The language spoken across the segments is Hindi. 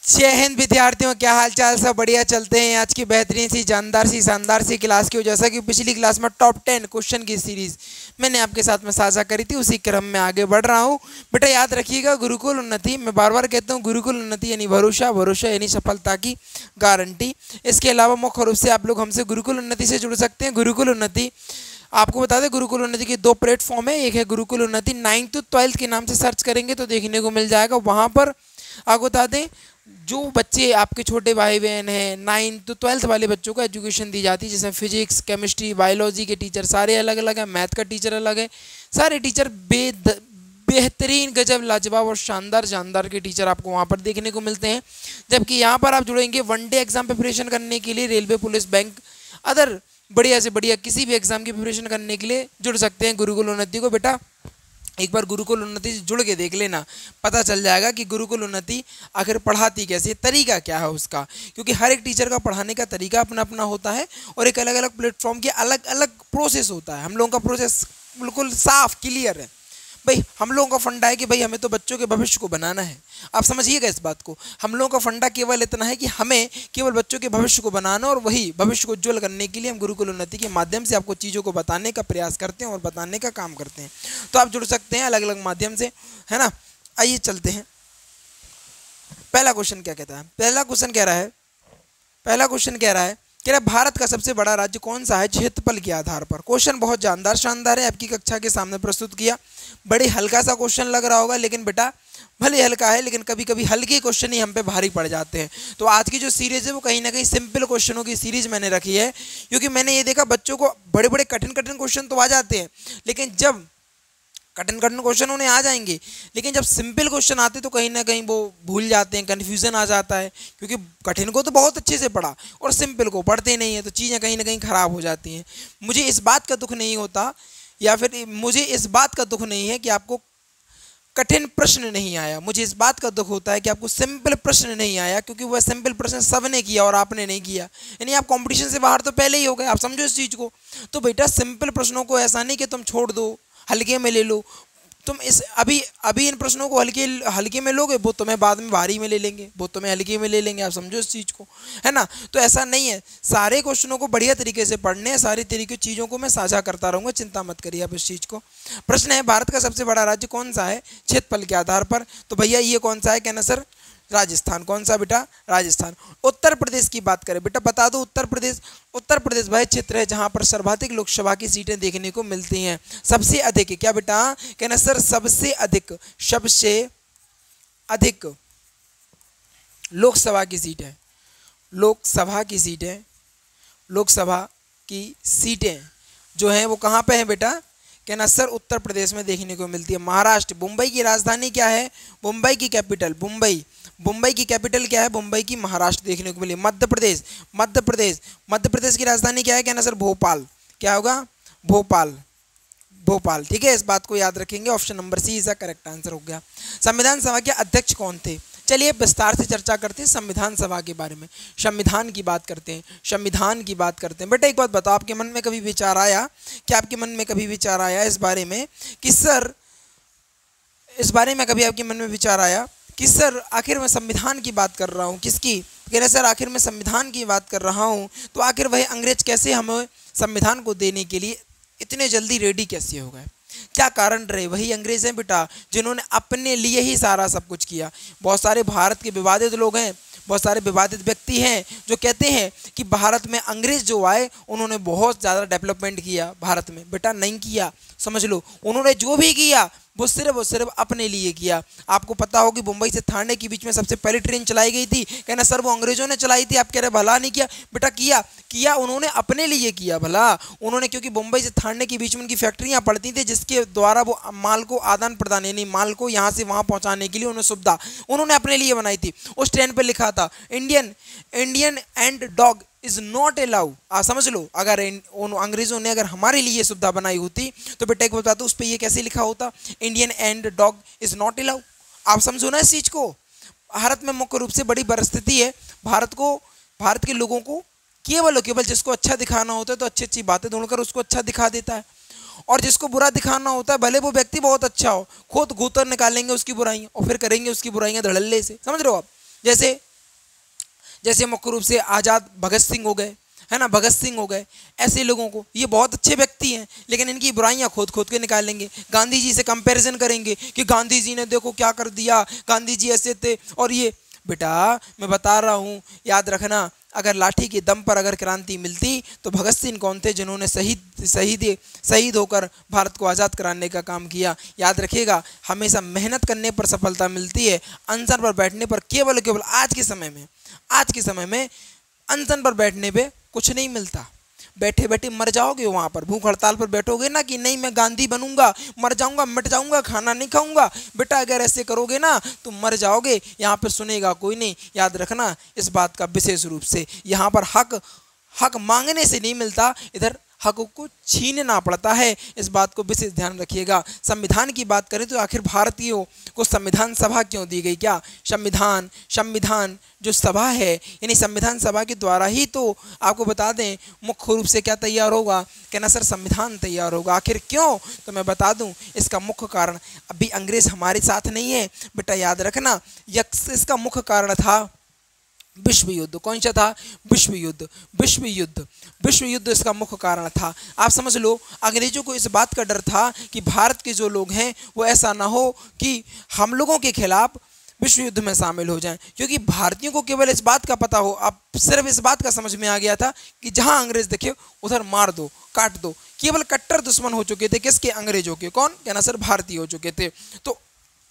जय हिंद विद्यार्थियों, क्या हाल चाल? सब बढ़िया चलते हैं। आज की बेहतरीन सी शानदार सी क्लास की, जैसा कि पिछली क्लास में टॉप 10 क्वेश्चन की सीरीज मैंने आपके साथ में साझा करी थी, उसी क्रम में आगे बढ़ रहा हूँ। बेटा याद रखिएगा, गुरुकुल उन्नति, मैं बार बार कहता हूँ गुरुकुल उन्नति यानी भरोसा, भरोसा यानी सफलता की गारंटी। इसके अलावा मुख्य रूप से आप लोग हमसे गुरुकुल उन्नति से जुड़ सकते हैं। गुरुकुल उन्नति, आपको बता दें, गुरुकुल उन्नति के दो प्लेटफॉर्म है। एक है गुरुकुल उन्नति 9th to 12th के नाम से सर्च करेंगे तो देखने को मिल जाएगा। वहाँ पर आपको बता दें, जो बच्चे आपके छोटे भाई बहन हैं 9th to 12th वाले बच्चों को एजुकेशन दी जाती है, जिसमें फिजिक्स, केमिस्ट्री, बायोलॉजी के टीचर सारे अलग अलग हैं, मैथ का टीचर अलग है। सारे टीचर बेहतरीन, गजब, लाजवाब और शानदार शानदार के टीचर आपको वहाँ पर देखने को मिलते हैं। जबकि यहाँ पर आप जुड़ेंगे वनडे एग्जाम प्रिपरेशन करने के लिए, रेलवे, पुलिस, बैंक, अदर बढ़िया से बढ़िया किसी भी एग्जाम की प्रिपरेशन करने के लिए जुड़ सकते हैं गुरुकुल उन्नति को। बेटा एक बार गुरुकुल उन्नति से जुड़ के देख लेना, पता चल जाएगा कि गुरुकुल उन्नति आखिर पढ़ाती कैसे, तरीका क्या है उसका। क्योंकि हर एक टीचर का पढ़ाने का तरीका अपना अपना होता है और एक अलग अलग प्लेटफॉर्म के अलग अलग प्रोसेस होता है। हम लोगों का प्रोसेस बिल्कुल साफ क्लियर है भाई। हम लोगों का फंडा है कि भाई हमें तो बच्चों के भविष्य को बनाना है। आप समझिएगा इस बात को। हम लोगों का फंडा केवल इतना है कि हमें केवल बच्चों के भविष्य को बनाना, और वही भविष्य को उज्ज्वल करने के लिए हम गुरुकुल उन्नति के माध्यम से आपको चीज़ों को बताने का प्रयास करते हैं और बताने का काम करते हैं। तो आप जुड़ सकते हैं अलग अलग माध्यम से, है ना। आइए चलते हैं। पहला क्वेश्चन क्या कहता है? पहला क्वेश्चन कह रहा है भारत का सबसे बड़ा राज्य कौन सा है क्षेत्रफल के आधार पर। क्वेश्चन बहुत जानदार शानदार है, आपकी कक्षा के सामने प्रस्तुत किया। बड़े हल्का सा क्वेश्चन लग रहा होगा, लेकिन बेटा भले हल्का है, लेकिन कभी कभी हल्के क्वेश्चन ही हम पे भारी पड़ जाते हैं। तो आज की जो सीरीज है वो कहीं ना कहीं सिंपल क्वेश्चनों की सीरीज मैंने रखी है, क्योंकि मैंने ये देखा बच्चों को बड़े बड़े कठिन क्वेश्चन तो आ जाते हैं, लेकिन जब कठिन क्वेश्चन उन्हें आ जाएंगे, लेकिन जब सिंपल क्वेश्चन आते तो कहीं ना कहीं वो भूल जाते हैं, कन्फ्यूज़न आ जाता है। क्योंकि कठिन को तो बहुत अच्छे से पढ़ा और सिंपल को पढ़ते नहीं है, तो चीज़ें कहीं ना कहीं ख़राब हो जाती हैं। मुझे इस बात का दुख नहीं होता, या फिर मुझे इस बात का दुख नहीं है कि आपको कठिन प्रश्न नहीं आया, मुझे इस बात का दुख होता है कि आपको सिंपल प्रश्न नहीं आया, क्योंकि वह सिंपल प्रश्न सबने किया और आपने नहीं किया। यानी आप कंपटीशन से बाहर तो पहले ही हो गए, आप समझो इस चीज़ को। तो बेटा सिंपल प्रश्नों को ऐसा नहीं कि तुम छोड़ दो, हल्के में ले लो। तुम इस अभी इन प्रश्नों को हल्के में लोगे, वो तुम्हें बाद में भारी में ले लेंगे, वो तुम्हें हल्के में ले लेंगे। आप समझो इस चीज़ को, है ना। तो ऐसा नहीं है, सारे क्वेश्चनों को बढ़िया तरीके से पढ़ने हैं, सारी तरीके चीज़ों को मैं साझा करता रहूँगा, चिंता मत करिए आप इस चीज़ को। प्रश्न है, भारत का सबसे बड़ा राज्य कौन सा है क्षेत्रफल के आधार पर। तो भैया ये कौन सा है? कहना सर राजस्थान। कौन सा बेटा? राजस्थान। उत्तर प्रदेश की बात करें बेटा, बता दो उत्तर प्रदेश वह क्षेत्र है जहां पर सर्वाधिक लोकसभा की सीटें देखने को मिलती हैं। सबसे अधिक, क्या बेटा? कहना सर सबसे अधिक लोकसभा की सीटें, लोकसभा की सीटें जो हैं वो कहाँ पे हैं बेटा? कहना सर उत्तर प्रदेश में देखने को मिलती है। महाराष्ट्र, मुंबई की राजधानी क्या है? मुंबई की कैपिटल मुंबई की कैपिटल क्या है? मुंबई की महाराष्ट्र देखने को मिली। मध्य प्रदेश की राजधानी क्या है? कहना सर भोपाल। क्या होगा? भोपाल। ठीक है, इस बात को याद रखेंगे। ऑप्शन नंबर सी इसका करेक्ट आंसर हो गया। संविधान सभा के अध्यक्ष कौन थे? चलिए विस्तार से चर्चा करते हैं संविधान सभा के बारे में। संविधान की बात करते हैं। बेटा एक बात बताओ, आपके मन में कभी विचार आया इस बारे में कि सर, कभी आपके मन में विचार आया कि सर आखिर मैं संविधान की बात कर रहा हूँ, किसकी? कह रहे सर आखिर मैं संविधान की बात कर रहा हूँ, तो आखिर वह अंग्रेज कैसे हमें संविधान को देने के लिए इतने जल्दी रेडी कैसे हो गए? क्या कारण रहे? वही अंग्रेज हैं बेटा, जिन्होंने अपने लिए ही सारा सब कुछ किया। बहुत सारे भारत के विवादित लोग हैं, बहुत सारे विवादित व्यक्ति हैं जो कहते हैं कि भारत में अंग्रेज जो आए उन्होंने बहुत ज़्यादा डेवलपमेंट किया भारत में। बेटा नहीं किया, समझ लो। उन्होंने जो भी किया वो सिर्फ अपने लिए किया। आपको पता हो कि मुंबई से थाने के बीच में सबसे पहली ट्रेन चलाई गई थी, कहना सर वो अंग्रेजों ने चलाई थी। आप कह रहे भला नहीं किया? बेटा किया उन्होंने अपने लिए किया भला। उन्होंने, क्योंकि मुंबई से थाने के बीच में उनकी फैक्ट्रियाँ पड़ती थी, जिसके द्वारा वो माल को आदान प्रदान, यानी माल को यहाँ से वहाँ पहुँचाने के लिए उन्हें सुविधा उन्होंने अपने लिए बनाई थी। उस ट्रेन पर लिखा था Indian and dog is not allow. आप समझ लो, अगर अंग्रेजों ने अगर हमारे लिए सुविधा बनाई होती तो बेटा एक बता दो उस पर ये कैसे लिखा होता? Indian and dog is not allow. आप समझो ना इस चीज को। भारत में मुख्य रूप से बड़ी परिस्थिति है, भारत के लोगों को केवल जिसको अच्छा दिखाना होता है तो अच्छी बातें ढूंढकर उसको अच्छा दिखा देता है, और जिसको बुरा दिखाना होता है भले वो व्यक्ति बहुत अच्छा हो, खुद घूतर निकालेंगे उसकी बुराइयां और फिर करेंगे उसकी बुराइयां धड़ल्ले से। समझ रहे हो आप? जैसे जैसे मुख्य रूप से आज़ाद भगत सिंह हो गए, है ना, भगत सिंह हो गए, ऐसे लोगों को, ये बहुत अच्छे व्यक्ति हैं लेकिन इनकी बुराइयां खोद खोद के निकाल लेंगे। गांधी जी से कंपैरिजन करेंगे कि गांधी जी ने देखो क्या कर दिया, गांधी जी ऐसे थे और ये। बेटा मैं बता रहा हूँ, याद रखना, अगर लाठी के दम पर अगर क्रांति मिलती तो भगत सिंह कौन थे जिन्होंने शहीद होकर भारत को आज़ाद कराने का काम किया। याद रखिएगा, हमेशा मेहनत करने पर सफलता मिलती है, अनशन पर बैठने पर केवल केवल आज के समय में अनशन पर बैठने पे कुछ नहीं मिलता। बैठे बैठे मर जाओगे, वहाँ पर भूख हड़ताल पर बैठोगे ना कि नहीं मैं गांधी बनूंगा, मर जाऊंगा, मिट जाऊंगा, खाना नहीं खाऊंगा। बेटा अगर ऐसे करोगे ना तो मर जाओगे, यहाँ पर सुनेगा कोई नहीं। याद रखना इस बात का विशेष रूप से, यहाँ पर हक मांगने से नहीं मिलता, इधर हक को छीनना पड़ता है, इस बात को विशेष ध्यान रखिएगा। संविधान की बात करें तो आखिर भारतीयों को संविधान सभा क्यों दी गई? क्या संविधान जो सभा है, यानी संविधान सभा के द्वारा ही तो आपको बता दें मुख्य रूप से क्या तैयार होगा, कहना सर संविधान तैयार होगा। आखिर क्यों? तो मैं बता दूं इसका मुख्य कारण, अभी अंग्रेज हमारे साथ नहीं है बेटा, याद रखना, इसका मुख्य कारण था विश्व युद्ध। कौन सा था? विश्व युद्ध इसका मुख्य कारण था। आप समझ लो, अंग्रेजों को इस बात का डर था कि भारत के जो लोग हैं वो ऐसा ना हो कि हम लोगों के खिलाफ विश्व युद्ध में शामिल हो जाएं, क्योंकि भारतीयों को केवल इस बात का पता हो, अब सिर्फ इस बात का समझ में आ गया था कि जहां अंग्रेज दिखे उधर मार दो, काट दो। केवल कट्टर दुश्मन हो चुके थे किसके? अंग्रेजों के। कौन? कहना सर भारतीय हो चुके थे। तो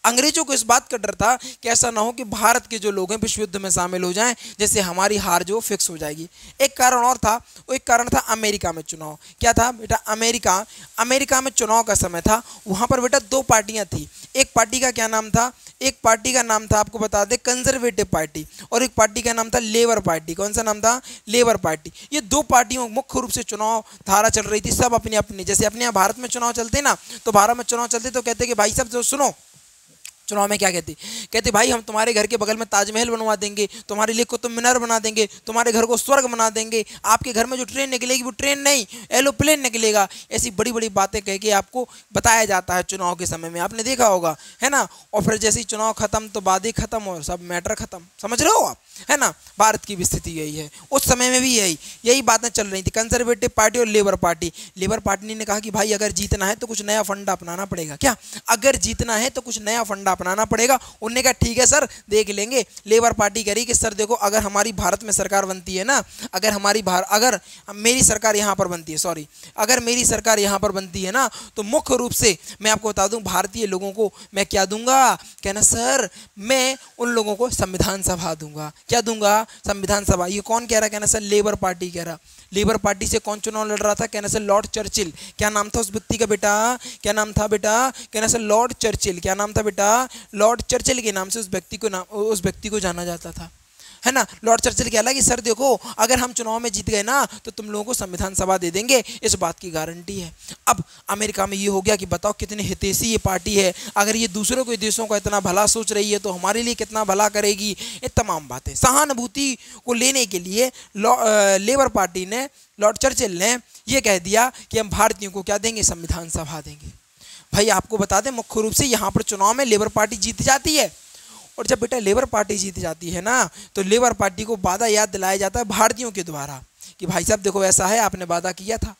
अंग्रेजों को इस बात का डर था कि ऐसा ना हो कि भारत के जो लोग हैं विश्व युद्ध में शामिल हो जाएं, जैसे हमारी हार जो फिक्स हो जाएगी। एक कारण और था, वो एक कारण था अमेरिका में चुनाव। क्या था बेटा? अमेरिका में चुनाव का समय था, वहां पर बेटा दो पार्टियां थी। एक पार्टी का क्या नाम था? एक पार्टी का नाम था आपको बता दें कंजर्वेटिव पार्टी, और एक पार्टी का नाम था लेबर पार्टी। कौन सा नाम था? Labour party. ये दो पार्टियों मुख्य रूप से चुनाव धारा चल रही थी, सब अपनी अपनी, जैसे अपने यहाँ भारत में चुनाव चलते ना, तो भारत में चुनाव चलते तो कहते कि भाई साहब जो सुनो, चुनाव में क्या कहते भाई हम तुम्हारे घर के बगल में ताजमहल बनवा देंगे, तुम्हारे लिए कुतुब मीनार बना देंगे, तुम्हारे घर को स्वर्ग बना देंगे, आपके घर में जो ट्रेन निकलेगी वो ट्रेन नहीं एरोप्लेन निकलेगा। ऐसी बड़ी बड़ी बातें कह के आपको बताया जाता है चुनाव के समय में, आपने देखा होगा, है ना। और फिर जैसे ही चुनाव खत्म तो वादे खत्म और सब मैटर खत्म, समझ रहे हो आप, है ना। भारत की भी स्थिति यही है, उस समय में भी यही बातें चल रही थी, कंजर्वेटिव पार्टी और लेबर पार्टी। लेबर पार्टी ने कहा कि भाई अगर जीतना है तो कुछ नया फंडा अपनाना पड़ेगा। क्या? अगर जीतना है तो कुछ नया फंडा अपनाना पड़ेगा। उन्होंने कहा ठीक है सर देख लेंगे। लेबर पार्टी कह रही कि सर देखो अगर हमारी भारत में सरकार बनती है ना, अगर मेरी सरकार यहाँ पर बनती है, अगर मेरी सरकार यहाँ पर बनती है ना, तो मुख्य रूप से मैं आपको बता दूं भारतीय लोगों को मैं क्या दूंगा? कहना सर मैं उन लोगों को संविधान सभा दूंगा। क्या दूंगा? संविधान सभा। ये कौन कह रहा? कहना सर लेबर पार्टी कह रहा। लेबर पार्टी से कौन चुनाव लड़ रहा था? कहना सर लॉर्ड चर्चिल। क्या नाम था उस व्यक्ति का बेटा? क्या नाम था बेटा? कहना सर लॉर्ड चर्चिल। क्या नाम था बेटा? लॉर्ड चर्चिल के नाम से उस व्यक्ति को जाना जाता था, है ना। लॉर्ड चर्चिल कहला कि सर देखो अगर हम चुनाव में जीत गए ना तो तुम लोगों को संविधान सभा दे देंगे, इस बात की गारंटी है। अब अमेरिका में ये हो गया कि बताओ कितनी हितैषी ये पार्टी है, अगर ये दूसरों के देशों का इतना भला सोच रही है तो हमारे लिए कितना भला करेगी। ये तमाम बातें सहानुभूति को लेने के लिए लेबर पार्टी ने, लॉर्ड चर्चिल ने ये कह दिया कि हम भारतीयों को क्या देंगे? संविधान सभा देंगे। भाई आपको बता दें मुख्य रूप से यहाँ पर चुनाव में लेबर पार्टी जीत जाती है, और जब बेटा लेबर पार्टी जीत जाती है ना तो लेबर पार्टी को वादा याद दिलाया जाता है भारतीयों के द्वारा कि भाई साहब देखो ऐसा है, आपने वादा किया था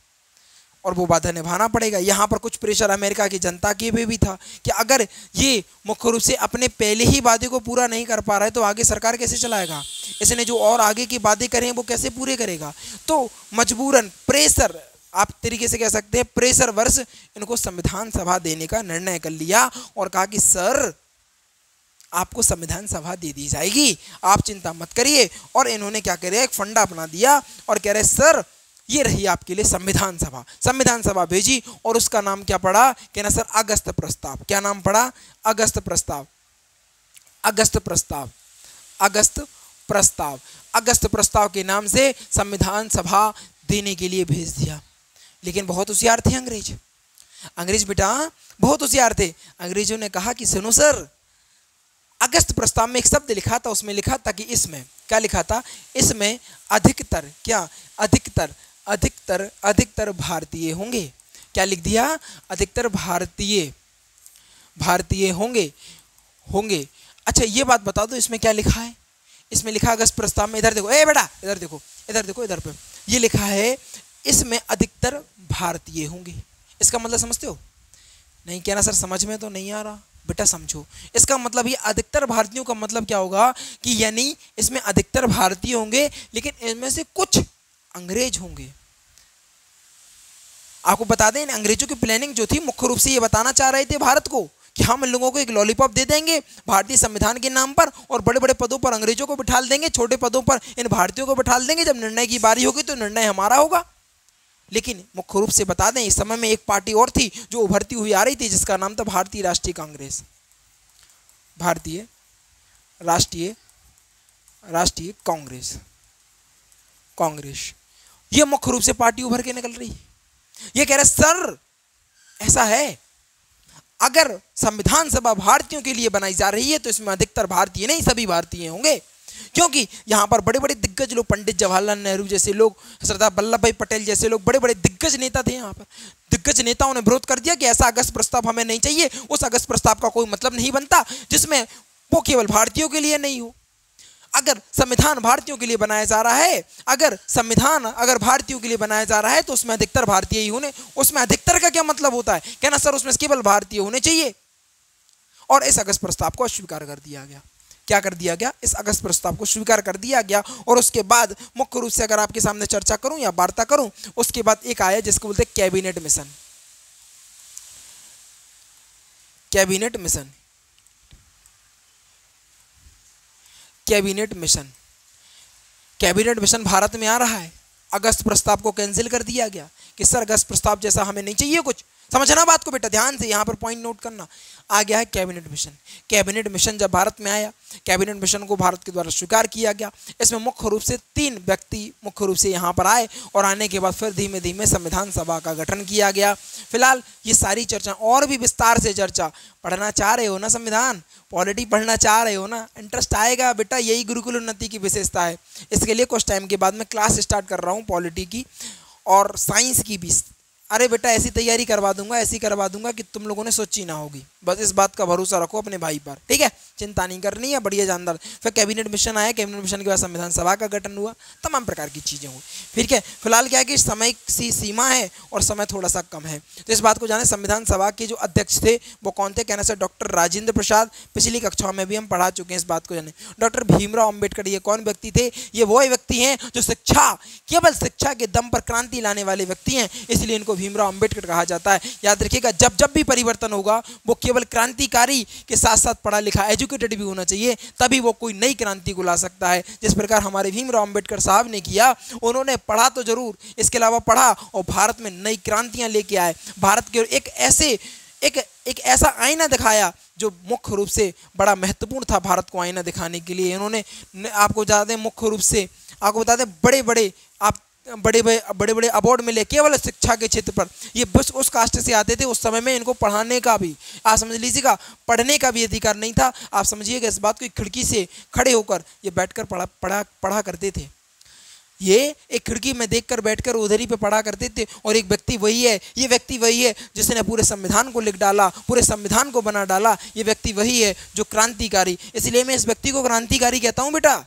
और वो वादा निभाना पड़ेगा। यहाँ पर कुछ प्रेशर अमेरिका की जनता के भी था कि अगर ये मुख्य रूप से अपने पहले ही वादे को पूरा नहीं कर पा रहा है तो आगे सरकार कैसे चलाएगा? इसने जो और आगे के वादे करे हैं वो कैसे पूरे करेगा? तो मजबूरन प्रेशर, आप तरीके से कह सकते हैं प्रेशर वर्ष इनको संविधान सभा देने का निर्णय कर लिया और कहा कि सर आपको संविधान सभा दे दी जाएगी, आप चिंता मत करिए। और इन्होंने क्या करे, एक फंडा अपना दिया और कह रहे सर ये रही आपके लिए संविधान सभा। संविधान सभा भेजी और उसका नाम क्या पड़ा? कहना सर अगस्त प्रस्ताव। क्या नाम पड़ा? अगस्त प्रस्ताव। अगस्त प्रस्ताव। अगस्त प्रस्ताव। अगस्त प्रस्ताव के नाम से संविधान सभा देने के लिए भेज दिया। लेकिन बहुत होशियार थे अंग्रेज बेटा, बहुत होशियार थे। अंग्रेजों ने कहा कि सुनो सर, अगस्त प्रस्ताव में एक शब्द लिखा था, उसमें लिखा था कि इसमें क्या लिखा था? इसमें अधिकतर क्या? अधिकतर अधिकतर अधिकतर भारतीय होंगे। क्या लिख दिया? अधिकतर भारतीय होंगे। अच्छा ये बात बता दो इसमें क्या लिखा है? इसमें लिखा अगस्त प्रस्ताव में, इधर देखो, ए बेटा इधर देखो, इधर देखो, इधर पे ये लिखा है इसमें अधिकतर भारतीय होंगे। इसका मतलब समझते हो? नहीं कहना सर समझ में तो नहीं आ रहा। बेटा समझो, इसका मतलब ये अधिकतर भारतीयों का मतलब क्या होगा कि यानी इसमें अधिकतर भारतीय होंगे लेकिन इनमें से कुछ अंग्रेज होंगे। आपको बता दें, अंग्रेजों की प्लानिंग जो थी मुख्य रूप से ये बताना चाह रहे थे भारत को कि हम इन लोगों को एक लॉलीपॉप दे देंगे भारतीय संविधान के नाम पर और बड़े बड़े पदों पर अंग्रेजों को बिठा देंगे, छोटे पदों पर इन भारतीयों को बिठा देंगे। जब निर्णय की बारी होगी तो निर्णय हमारा होगा। लेकिन मुख्य रूप से बता दें, इस समय में एक पार्टी और थी जो उभरती हुई आ रही थी जिसका नाम था भारतीय राष्ट्रीय कांग्रेस। भारतीय राष्ट्रीय कांग्रेस, कांग्रेस ये मुख्य रूप से पार्टी उभर के निकल रही है। ये कह रहे सर ऐसा है, अगर संविधान सभा भारतीयों के लिए बनाई जा रही है तो इसमें अधिकतर भारतीय नहीं सभी भारतीय होंगे, क्योंकि यहाँ पर बड़े बड़े दिग्गज लोग, पंडित जवाहरलाल नेहरू जैसे लोग, सरदार वल्लभ भाई पटेल जैसे लोग, बड़े बड़े दिग्गज नेता थे। यहाँ पर दिग्गज नेताओं ने विरोध कर दिया कि ऐसा अगस्त प्रस्ताव हमें नहीं चाहिए। उस अगस्त प्रस्ताव का कोई मतलब नहीं बनता जिसमें वो केवल भारतीयों के लिए नहीं हो। अगर संविधान भारतीयों के लिए बनाया जा रहा है, अगर भारतीयों के लिए बनाया जा रहा है तो उसमें अधिकतर भारतीय ही होने। उसमें अधिकतर का क्या मतलब होता है? कहना सर उसमें केवल भारतीय होने चाहिए। और इस अगस्त प्रस्ताव को अस्वीकार कर दिया गया। क्या कर दिया गया? इस अगस्त प्रस्ताव को स्वीकार कर दिया गया। और उसके बाद मुख्य रूप से अगर आपके सामने चर्चा करूं या वार्ता करूं, उसके बाद एक आया जिसको बोलते हैं cabinet mission. Cabinet mission, cabinet mission, cabinet mission Bharat में आ रहा है। अगस्त प्रस्ताव को कैंसिल कर दिया गया कि सर अगस्त प्रस्ताव जैसा हमें नहीं चाहिए कुछ। समझना बात को बेटा, ध्यान से यहाँ पर पॉइंट नोट करना। आ गया है कैबिनेट मिशन। कैबिनेट मिशन जब भारत में आया, कैबिनेट मिशन को भारत के द्वारा स्वीकार किया गया। इसमें मुख्य रूप से 3 व्यक्ति मुख्य रूप से यहाँ पर आए और आने के बाद फिर धीमे धीमे संविधान सभा का गठन किया गया। फिलहाल ये सारी चर्चा और भी विस्तार से चर्चा, पढ़ना चाह रहे हो ना, संविधान पॉलिटी पढ़ना चाह रहे हो ना, इंटरेस्ट आएगा बेटा, यही गुरुकुल उन्नति की विशेषता है। इसके लिए कुछ टाइम के बाद मैं क्लास स्टार्ट कर रहा हूँ पॉलिटी की और साइंस की भी। अरे बेटा ऐसी तैयारी करवा दूंगा, ऐसी करवा दूंगा कि तुम लोगों ने सोची ना होगी। बस इस बात का भरोसा रखो अपने भाई पर, ठीक है? चिंता नहीं करनी है, बढ़िया जानदार। फिर कैबिनेट मिशन आया, कैबिनेट मिशन के बाद संविधान सभा का गठन हुआ, तमाम प्रकार की चीज़ें हुई। फिर क्या फिलहाल क्या है कि समय सी सीमा है और समय थोड़ा सा कम है, तो इस बात को जाने। संविधान सभा के जो अध्यक्ष थे वो कौन थे? कहने से डॉक्टर राजेंद्र प्रसाद। पिछली कक्षाओं में भी हम पढ़ा चुके हैं इस बात को जाने। डॉक्टर भीमराव अम्बेडकर ये कौन व्यक्ति थे? ये वो व्यक्ति हैं जो शिक्षा, केवल शिक्षा के दम पर क्रांति लाने वाले व्यक्ति हैं, इसलिए इनको भीमराव अम्बेडकर कहा जाता है। याद रखिएगा, जब जब भी परिवर्तन होगा वो केवल क्रांतिकारी के साथ साथ पढ़ा लिखा एजुकेटेड भी होना चाहिए, तभी वो कोई नई क्रांति को ला सकता है। जिस प्रकार हमारे भीमराव अम्बेडकर साहब ने किया, उन्होंने पढ़ा तो जरूर, इसके अलावा पढ़ा और भारत में नई क्रांतियां लेके आए। भारत के एक ऐसा आईना दिखाया जो मुख्य रूप से बड़ा महत्वपूर्ण था भारत को आईना दिखाने के लिए। इन्होंने, आपको बता दें, मुख्य रूप से आपको बता दें, बड़े बड़े अवार्ड मिले केवल शिक्षा के क्षेत्र पर। ये बस उस कास्ट से आते थे, उस समय में इनको पढ़ाने का भी, आप समझ लीजिएगा, पढ़ने का भी अधिकार नहीं था। आप समझिएगा इस बात को, खिड़की से खड़े होकर ये बैठकर पढ़ा करते थे। ये एक खिड़की में देखकर बैठकर उधर ही पे पढ़ा करते थे। और एक व्यक्ति वही है, ये व्यक्ति वही है जिसने पूरे संविधान को लिख डाला, पूरे संविधान को बना डाला। ये व्यक्ति वही है जो क्रांतिकारी, इसलिए मैं इस व्यक्ति को क्रांतिकारी कहता हूँ बेटा।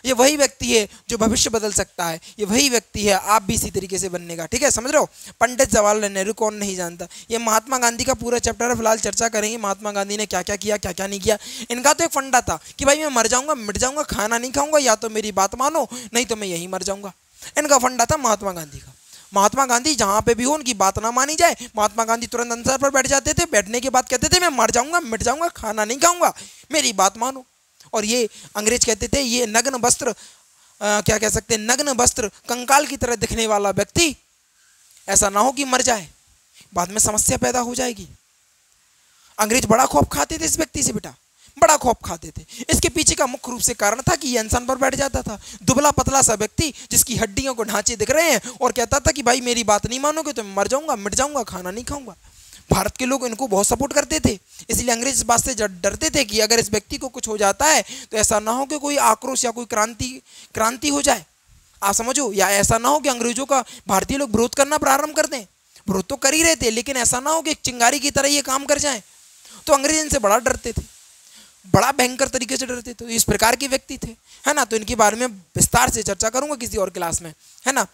ये वही व्यक्ति है जो भविष्य बदल सकता है, ये वही व्यक्ति है, आप भी इसी तरीके से बनने का, ठीक है? समझ रहे हो? पंडित जवाहरलाल नेहरू कौन नहीं जानता? ये महात्मा गांधी का पूरा चैप्टर है, फिलहाल चर्चा करेंगे महात्मा गांधी ने क्या क्या किया, क्या क्या नहीं किया। इनका तो एक फंडा था कि भाई मैं मर जाऊंगा, मिट जाऊंगा, खाना नहीं खाऊंगा, या तो मेरी बात मानो नहीं तो मैं यहीं मर जाऊंगा। इनका फंडा था महात्मा गांधी का। महात्मा गांधी जहां पे भी हो उनकी बात ना मानी जाए, महात्मा गांधी तुरंत अनसर पर बैठ जाते थे। बैठने के बाद कहते थे मैं मर जाऊंगा, मिट जाऊंगा, खाना नहीं खाऊंगा, मेरी बात मानो। और ये अंग्रेज कहते थे ये नग्न वस्त्र, क्या कह सकते हैं, नग्न वस्त्र कंकाल की तरह दिखने वाला व्यक्ति ऐसा ना हो कि मर जाए, बाद में समस्या पैदा हो जाएगी। अंग्रेज बड़ा खौफ खाते थे इस व्यक्ति से बेटा, बड़ा खौफ खाते थे। इसके पीछे का मुख्य रूप से कारण था कि ये अनशन पर बैठ जाता था, दुबला पतला सा व्यक्ति जिसकी हड्डियों को ढांचे दिख रहे हैं, और कहता था कि भाई मेरी बात नहीं मानोगे तो मैं मर जाऊंगा, मिट जाऊंगा, खाना नहीं खाऊंगा। भारत के लोग इनको बहुत सपोर्ट करते थे, इसलिए अंग्रेज इस बात से डरते थे कि अगर इस व्यक्ति को कुछ हो जाता है तो ऐसा ना हो कि कोई आक्रोश या कोई क्रांति हो जाए, आप समझो, या ऐसा ना हो कि अंग्रेजों का भारतीय लोग विरोध करना प्रारंभ कर दें। विरोध तो कर ही रहे थे, लेकिन ऐसा ना हो कि एक चिंगारी की तरह ये काम कर जाए। तो अंग्रेज इनसे बड़ा डरते थे। बड़ा भयंकर तरीके से डरते थे। तो इस प्रकार के व्यक्ति थे, है ना। तो इनके बारे में विस्तार से चर्चा करूंगा किसी और क्लास में, है ना।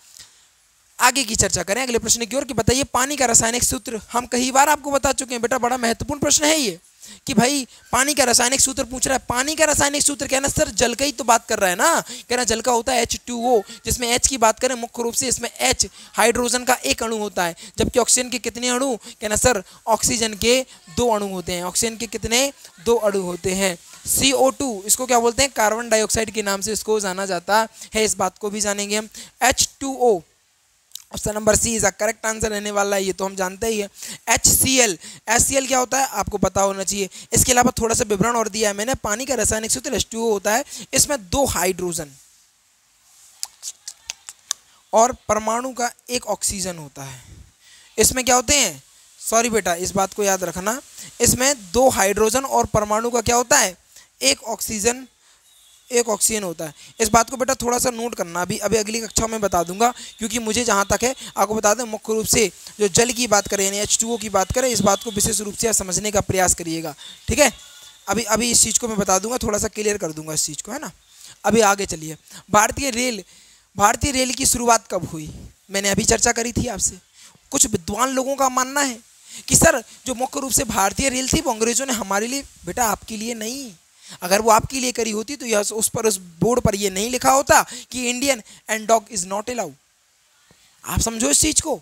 आगे की चर्चा करें अगले प्रश्न की ओर कि बताइए पानी का रासायनिक सूत्र। हम कई बार आपको बता चुके हैं बेटा, बड़ा महत्वपूर्ण प्रश्न है ये कि भाई पानी का रासायनिक सूत्र पूछ रहा है। पानी का रासायनिक सूत्र कहना सर जल का ही तो बात कर रहा है ना, कहना जल का होता है H2O, जिसमें H की बात करें मुख्य रूप से इसमें H हाइड्रोजन का एक अणु होता है, जबकि ऑक्सीजन के कितने अणु, कहना सर ऑक्सीजन के 2 अणु होते हैं। ऑक्सीजन के कितने, 2 अणु होते हैं। CO2 इसको क्या बोलते हैं, कार्बन डाइऑक्साइड के नाम से इसको जाना जाता है, इस बात को भी जानेंगे हम। H2O option number C is a correct answer रहने वाला है, ये तो हम जानते ही है। HCl, HCl क्या होता है आपको पता होना चाहिए। इसके अलावा थोड़ा सा विवरण और दिया है मैंने। पानी का रासायनिक सूत्र H2O होता है, इसमें 2 हाइड्रोजन और परमाणु का 1 ऑक्सीजन होता है। इसमें क्या होते हैं, सॉरी बेटा इस बात को याद रखना, इसमें 2 हाइड्रोजन और परमाणु का क्या होता है, 1 ऑक्सीजन होता है। इस बात को बेटा थोड़ा सा नोट करना, अभी अगली कक्षा में बता दूंगा, क्योंकि मुझे जहाँ तक है आपको बता दें, मुख्य रूप से जो जल की बात करें यानी H2O की बात करें, इस बात को विशेष रूप से समझने का प्रयास करिएगा, ठीक है। अभी इस चीज़ को मैं बता दूंगा, थोड़ा सा क्लियर कर दूंगा इस चीज़ को, है ना। अभी आगे चलिए, भारतीय रेल की शुरुआत कब हुई, मैंने अभी चर्चा करी थी आपसे। कुछ विद्वान लोगों का मानना है कि सर जो मुख्य रूप से भारतीय रेल थी वो अंग्रेजों ने हमारे लिए, बेटा आपके लिए नहीं, अगर वो आपके लिए करी होती तो यह उस बोर्ड पर ये नहीं लिखा होता कि Indian and dog is not allowed. आप समझो इस चीज को,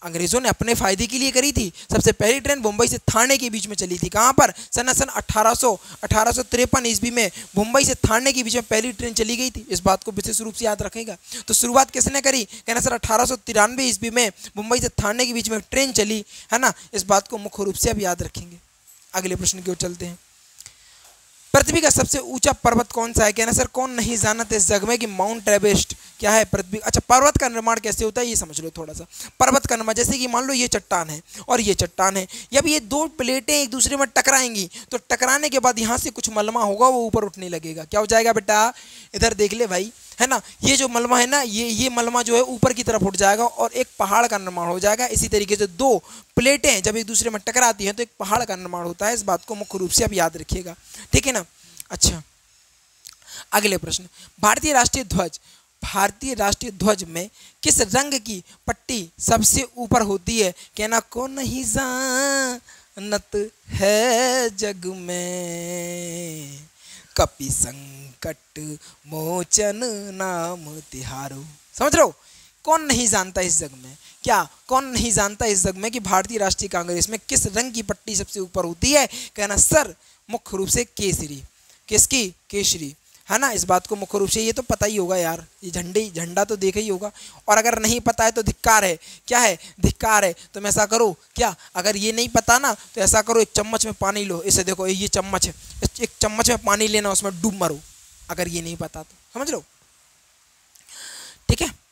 अंग्रेजों ने अपने फायदे के लिए करी थी। सबसे पहली ट्रेन मुंबई से थाने के बीच में चली थी, कहाँ पर, सन 1853 ईस्वी में मुंबई से थाने के बीच में पहली ट्रेन चली गई थी। इस बात को विशेष रूप से याद रखेगा। तो शुरुआत किसने करी, कहना सर 1893 ईस्वी में मुंबई से थाने के बीच में ट्रेन चली, है ना। इस बात को मुख्य रूप से अब याद रखेंगे। अगले प्रश्न की ओर चलते हैं। पृथ्वी का सबसे ऊंचा पर्वत कौन सा है, कहना सर कौन नहीं जानता इस जग में कि माउंट एवरेस्ट क्या है पृथ्वी। अच्छा, पर्वत का निर्माण कैसे होता है ये समझ लो थोड़ा सा। पर्वत का निर्माण, जैसे कि मान लो ये चट्टान है और ये चट्टान है, जब ये 2 प्लेटें एक दूसरे में टकराएंगी तो टकराने के बाद यहाँ से कुछ मलमा होगा, वो ऊपर उठने लगेगा। क्या हो जाएगा बेटा, इधर देख ले भाई, है ना। ये जो मलमा है ना, ये मलमा जो है ऊपर की तरफ उठ जाएगा और एक पहाड़ का निर्माण हो जाएगा। इसी तरीके से 2 प्लेटें जब एक दूसरे में टकराती हैं तो एक पहाड़ का निर्माण होता है। इस बात को मुख्य रूप से अब याद रखिएगा, ठीक है ना। अच्छा, अगले प्रश्न, भारतीय राष्ट्रीय ध्वज में किस रंग की पट्टी सबसे ऊपर होती है, कहना कौन नहीं जानत है जग में, कपि संकट मोचन नाम तिहारो। समझ रहे हो, कौन नहीं जानता इस जग में, क्या कौन नहीं जानता इस जग में कि भारतीय राष्ट्रीय कांग्रेस में किस रंग की पट्टी सबसे ऊपर होती है, कहना सर मुख्य रूप से केसरी। किसकी, केसरी, है ना। इस बात को मुख्य रूप से ये तो पता ही होगा यार, ये झंडा तो देखा ही होगा। और अगर नहीं पता है तो धिक्कार है, क्या है, धिक्कार है। तुम ऐसा करो, क्या अगर ये नहीं पता ना तो ऐसा करो, एक चम्मच में पानी लो, इसे देखो ये चम्मच है, एक चम्मच में पानी लेना, उसमें डूब मरो अगर ये नहीं पता तो, समझ लो, ठीक है।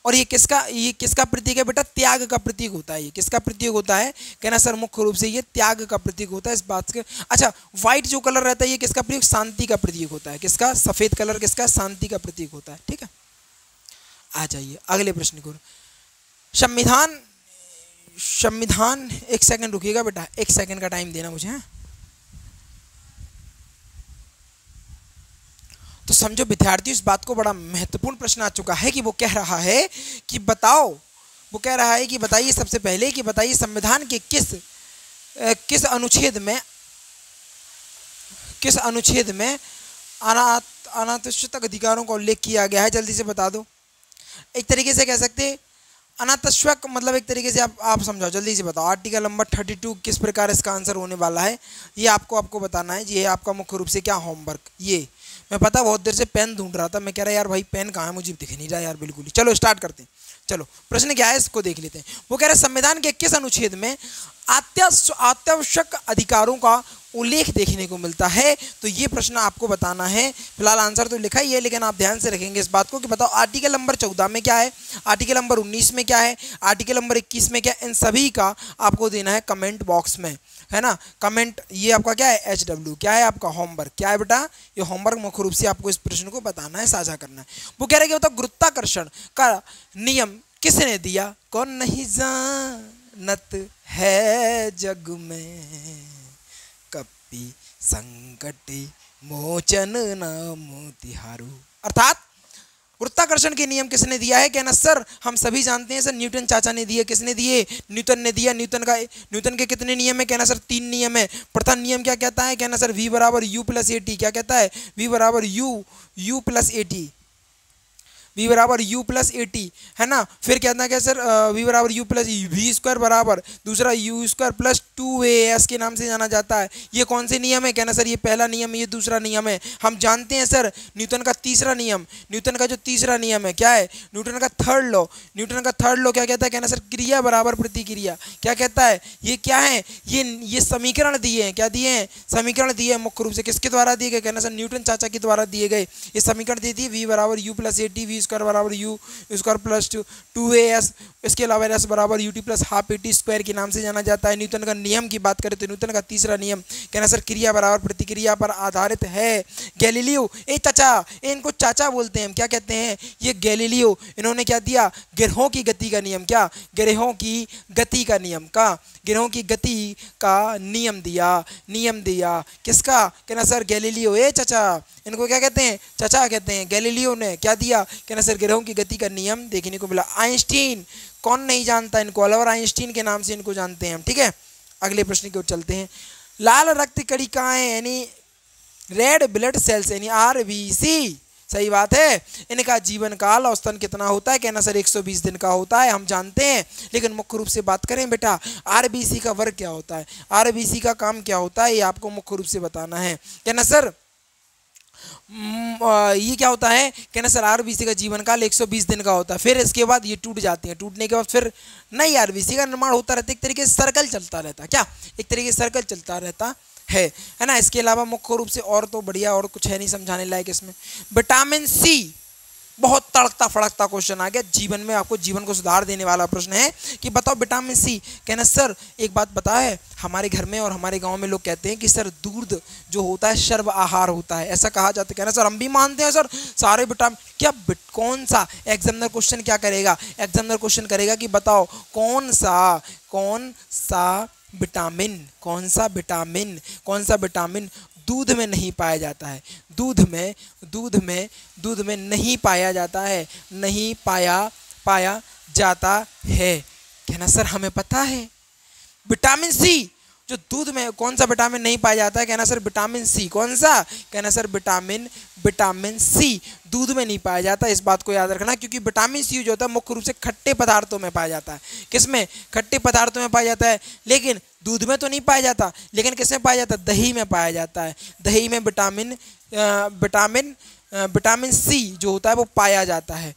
और ये किसका प्रतीक है बेटा, त्याग का प्रतीक होता है। ये किसका प्रतीक होता है, कहना सर मुख्य रूप से ये त्याग का प्रतीक होता है। इस बात के, अच्छा व्हाइट जो कलर रहता है ये किसका प्रतीक, शांति का प्रतीक होता है। किसका, सफेद कलर किसका, शांति का प्रतीक होता है, ठीक है। आ जाइए अगले प्रश्न को। संविधान, एक सेकंड रुकिएगा बेटा, 1 सेकंड का टाइम देना मुझे, है? तो समझो विद्यार्थी, इस बात को बड़ा महत्वपूर्ण प्रश्न आ चुका है कि वो कह रहा है कि बताइए सबसे पहले कि बताइए संविधान के किस अनुच्छेद में अनावश्यक अधिकारों का उल्लेख किया गया है, जल्दी से बता दो। एक तरीके से कह सकते अनावश्यक, मतलब एक तरीके से आप समझाओ, जल्दी से बताओ। आर्टिकल नंबर 32 किस प्रकार इसका आंसर होने वाला है, ये आपको बताना है। ये है आपका मुख्य रूप से क्या, होमवर्क। ये मैं पता बहुत देर से पेन ढूंढ रहा था, मैं कह रहा यार भाई पेन कहाँ है, मुझे दिख नहीं रहा यार बिल्कुल ही। चलो स्टार्ट करते हैं। चलो प्रश्न क्या है इसको देख लेते हैं। वो कह रहे हैं संविधान के किस अनुच्छेद में अत्यावश्यक अधिकारों का उल्लेख देखने को मिलता है, तो ये प्रश्न आपको बताना है। फिलहाल आंसर तो लिखा ही है लेकिन आप ध्यान से रखेंगे इस बात को कि बताओ आर्टिकल नंबर 14 में क्या है, आर्टिकल नंबर 19 में क्या है, आर्टिकल नंबर 21 में क्या है, इन सभी का आपको देना है कमेंट बॉक्स में, है ना। कमेंट, ये आपका क्या है, HW, क्या है आपका होमवर्क, क्या है बेटा, ये होमवर्क मुख्य रूप से आपको इस प्रश्न को बताना है, साझा करना है। वो कह रहे हैं कि बताओ गुरुत्वाकर्षण का नियम किसने दिया, कौन नहीं जानत है जग में, मुक्ति संकट मोचन नाम तिहारू। अर्थात गुरुत्वाकर्षण के नियम किसने दिया है? कहना सर हम सभी जानते हैं सर, न्यूटन चाचा ने दिए। किसने दिए? न्यूटन ने दिया। न्यूटन के कितने नियम है? कहना सर 3 नियम है। प्रथम नियम क्या कहता है? कहना सर v बराबर u प्लस ए टी। क्या कहता है? v बराबर u plus a T, v बराबर u प्लस ए टी, है ना। फिर कहना क्या सर? v बराबर u प्लस वी स्क्वायर बराबर दूसरा u स्क्वायर प्लस 2as के नाम से जाना जाता है। ये कौन से नियम है? कहना सर ये पहला नियम है, ये दूसरा नियम है। हम जानते हैं सर न्यूटन का तीसरा नियम, न्यूटन का जो तीसरा नियम है क्या है? न्यूटन का थर्ड लॉ। न्यूटन का थर्ड लॉ क्या कहता है? कहना सर क्रिया बराबर प्रतिक्रिया। क्या कहता है? ये क्या है? ये समीकरण दिए हैं। क्या दिए हैं? समीकरण दिए हैं। मुख्य रूप से किसके द्वारा दिए गए? कहना सर न्यूटन चाचा के द्वारा दिए गए। ये समीकरण दी थी v बराबर u plus a t, v square बराबर u स्क्वायर प्लस 2as, इसके अलावा s बराबर ut plus half a t square के नाम से जाना जाता है। न्यूटन का नियम की बात करें तो न्यूटन का तीसरा नियम कहना सर क्रिया बराबर प्रतिक्रिया पर आधारित है। गैलीलियो, ए चाचा, इनको चाचा बोलते हैं हम, क्या कहते हैं? ये गैलीलियो, इन्होंने क्या दिया? ग्रहों की गति का नियम। क्या? ग्रहों की गति का नियम का, ग्रहों की गति का नियम दिया। नियम दिया किसका? कहना सर गैलीलियो। ए चाचा, इनको क्या कहते हैं? चाचा कहते हैं। गैलीलियो ने क्या दिया? कहना सर ग्रहों की गति का नियम देखने को मिला। आइंस्टीन, कौन नहीं जानता इनको? अल्बर्ट आइंस्टीन के नाम से इनको जानते हैं हम, ठीक है। अगले प्रश्न की ओर चलते हैं। लाल रक्त कणिकाएं यानी रेड ब्लड सेल्स यानी आरबीसी, सही बात है। इनका जीवन काल औसतन कितना होता है? कहना सर 120 दिन का होता है, हम जानते हैं। लेकिन मुख्य रूप से बात करें बेटा, आरबीसी का वर्क क्या होता है, आरबीसी का काम क्या होता है, ये आपको मुख्य रूप से बताना है। कहना सर ये क्या होता है? कहना सर आरबीसी का जीवन काल 120 दिन का होता है। फिर इसके बाद ये टूट जाती हैं। टूटने के बाद फिर नई आरबीसी का निर्माण होता रहता है। एक तरीके से सर्कल चलता रहता है। क्या? एक तरीके से सर्कल चलता रहता है ना। इसके अलावा मुख्य रूप से और तो बढ़िया और कुछ है नहीं समझाने लायक इसमें। विटामिन सी, बहुत तड़कता फड़कता क्वेश्चन आ गया, जीवन में आपको जीवन को सुधार देने वाला प्रश्न है कि बताओ विटामिन सी। कहना सर एक बात पता है, हमारे घर में और हमारे गांव में लोग कहते हैं कि सर दूध जो होता है सर्व आहार होता है, ऐसा कहा जाता है। कहना सर हम भी मानते हैं सर सारे विटामिन। क्या कौन सा एग्जामिनर क्वेश्चन क्या करेगा? एग्जामिनर क्वेश्चन करेगा कि बताओ कौन सा विटामिन, कौन सा विटामिन दूध में नहीं पाया जाता है? दूध में नहीं पाया जाता है, नहीं पाया जाता है। कहना सर हमें पता है विटामिन सी जो दूध में, कौन सा विटामिन नहीं पाया जाता है? कहना सर विटामिन सी। कौन सा? कहना सर विटामिन सी दूध में नहीं पाया जाता। इस बात को याद रखना, क्योंकि विटामिन सी जो होता है मुख्य रूप से खट्टे पदार्थों में पाया जाता है। किसमें? खट्टे पदार्थों में पाया जाता है। लेकिन दूध में तो नहीं पाया जाता, लेकिन किसमें पाया जाता है? दही में पाया जाता है। दही में विटामिन सी जो होता है वो पाया जाता है।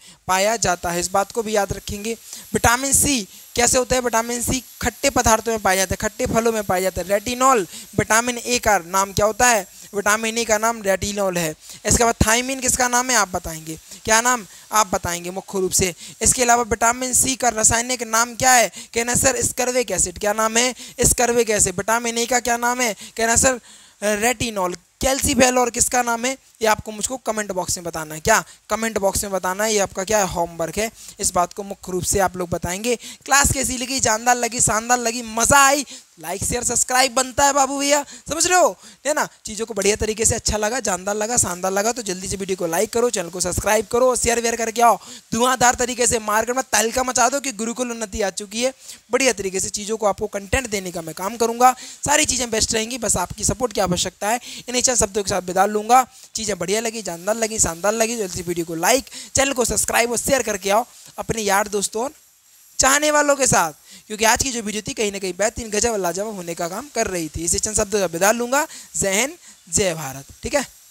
इस बात को भी याद रखेंगे। विटामिन सी कैसे होता है? विटामिन सी खट्टे पदार्थों में पाया जाता है, खट्टे फलों में पाया जाता है। रेटिनॉल, विटामिन ए का नाम क्या होता है? विटामिन ए का नाम रेटिनॉल है। इसके बाद थायमिन किसका नाम है? आप बताएंगे। क्या नाम? आप बताएंगे मुख्य रूप से। इसके अलावा विटामिन सी का रासायनिक नाम क्या है? कहना सर स्कर्विक एसिड। क्या नाम है? स्कर्विक एसिड। विटामिन ए का क्या नाम है? कहना सर रेटिनॉल। कैल्सीफेल और किसका नाम है? ये आपको मुझको कमेंट बॉक्स में बताना है। क्या? कमेंट बॉक्स में बताना है। ये आपका क्या है? होमवर्क है। इस बात को मुख्य रूप से आप लोग बताएंगे। क्लास कैसी लगी? जानदार लगी, शानदार लगी, मजा आई? लाइक शेयर सब्सक्राइब बनता है बाबू भैया, समझ रहे हो, है ना। चीज़ों को बढ़िया तरीके से अच्छा लगा, जानदार लगा, शानदार लगा तो जल्दी से वीडियो को लाइक करो, चैनल को सब्सक्राइब करो और शेयर वेयर करके आओ। धुआंधार तरीके से मार्केट में तहलका मचा दो कि गुरुकुल उन्नति आ चुकी है। बढ़िया तरीके से चीज़ों को आपको कंटेंट देने का मैं काम करूँगा। सारी चीज़ें बेस्ट रहेंगी, बस आपकी सपोर्ट की आवश्यकता है। इन्हीं चंद शब्दों के साथ विदा लूँगा। चीज़ें बढ़िया लगी, जानदार लगी, शानदार लगी, जल्दी से वीडियो को लाइक, चैनल को सब्सक्राइब और शेयर करके आओ अपने यार दोस्तों और चाहने वालों के साथ, क्योंकि आज की जो वीडियो थी कहीं ना कहीं बेहतरीन गजब लाजवाब होने का काम कर रही थी। इसी चंद शब्दों का विदा लूंगा। जय हिंद, जय भारत। ठीक है।